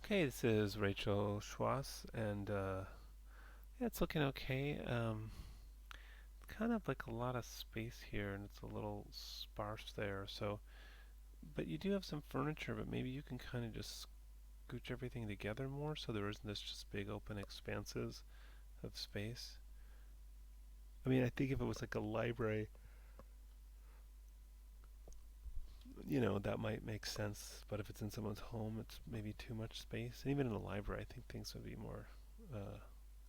Okay, this is Rachel Schwass, and yeah, it's looking okay. Kind of like a lot of space here, and it's a little sparse there. So, but you do have some furniture, but maybe you can kind of just scooch everything together more, so there isn't this just big open expanses of space. I mean, I think if it was like a library, that might make sense. But if it's in someone's home, it's maybe too much space. And even in a library, I think things would be more uh,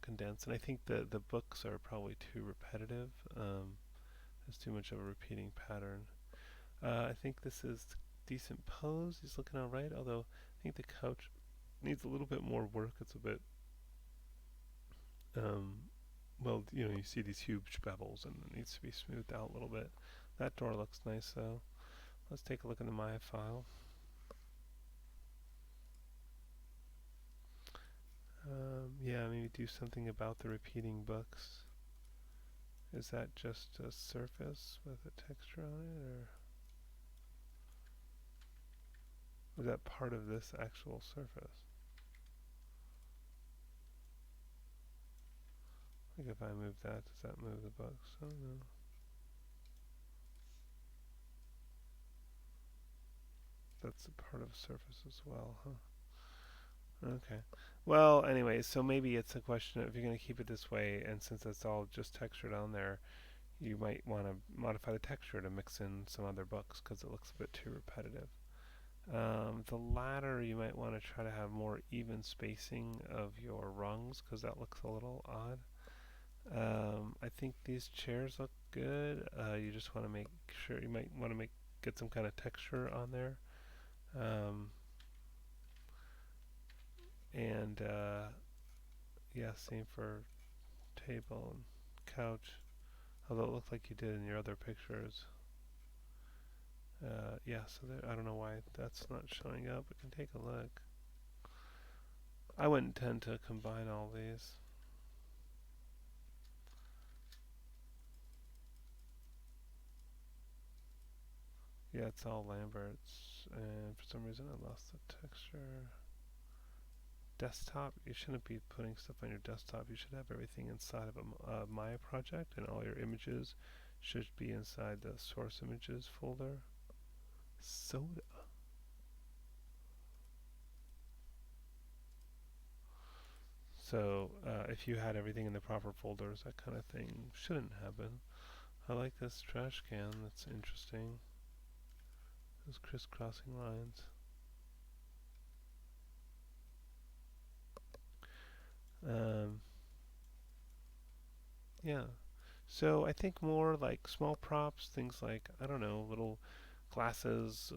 condensed. And I think the books are probably too repetitive. There's too much of a repeating pattern. I think this is decent pose. He's looking all right, although I think the couch needs a little bit more work. It's a bit, um, well, you see these huge bevels, and it needs to be smoothed out a little bit. That door looks nice, though. Let's take a look in the Maya file. Yeah, maybe do something about the repeating books. Is that just a surface with a texture on it, or is that part of this actual surface? Like if I move that, does that move the books? Oh no. That's a part of surface as well, huh? Okay. Well, anyway, so maybe it's a question of if you're going to keep it this way, and since it's all just texture down there, you might want to modify the texture to mix in some other books because it looks a bit too repetitive. The ladder, you might want to try to have more even spacing of your rungs because that looks a little odd. I think these chairs look good. You just want to make sure you might want to get some kind of texture on there. Um, and yeah, same for table and couch. Although it looked like you did in your other pictures. Yeah, so there, I don't know why that's not showing up. We can take a look. I wouldn't tend to combine all these. Yeah, it's all Lambert's, and for some reason I lost the texture. Desktop, you shouldn't be putting stuff on your desktop. You should have everything inside of a Maya project, and all your images should be inside the source images folder. Soda. So if you had everything in the proper folders, that kind of thing shouldn't happen. I like this trash can. That's interesting. Those crisscrossing lines. Um, yeah. So I think more like small props, things like, I don't know, little glasses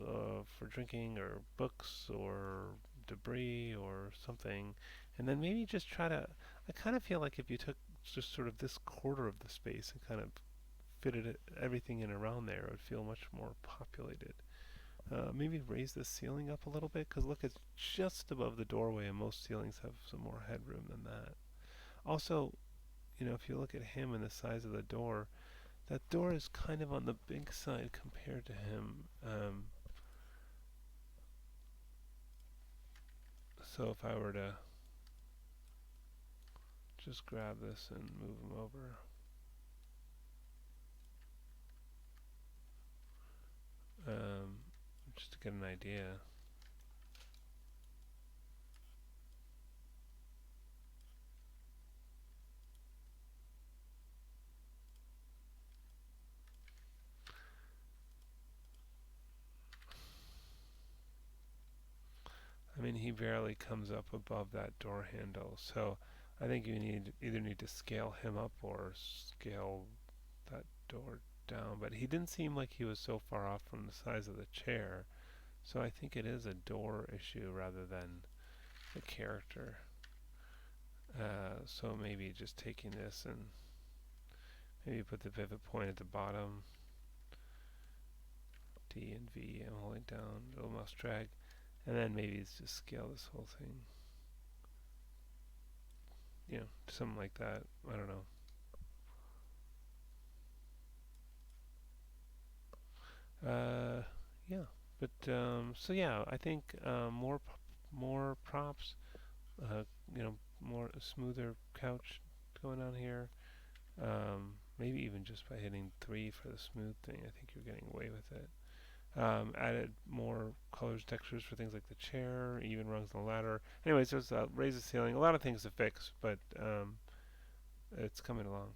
for drinking or books or debris or something. And then maybe just try to, I kind of feel like if you took just sort of this quarter of the space and kind of fitted everything in around there, it would feel much more populated. Maybe raise the ceiling up a little bit because look, it's just above the doorway, and most ceilings have some more headroom than that. Also, if you look at him and the size of the door, that door is kind of on the big side compared to him. So if I were to just grab this and move him over, just to get an idea. I mean, he barely comes up above that door handle, so I think you either need to scale him up or scale that door down. But he didn't seem like he was so far off from the size of the chair, so I think it is a door issue rather than the character. So maybe just taking this and maybe put the pivot point at the bottom, D and V, and holding down, little mouse drag, and then maybe it's just scale this whole thing. Something like that. I don't know. Yeah, but so yeah, I think more more props, uh, more smoother couch going on here. Maybe even just by hitting 3 for the smooth thing, I think you're getting away with it. Added more colors, textures for things like the chair, even rungs on the ladder. Anyways, just raise the ceiling. A lot of things to fix, but it's coming along.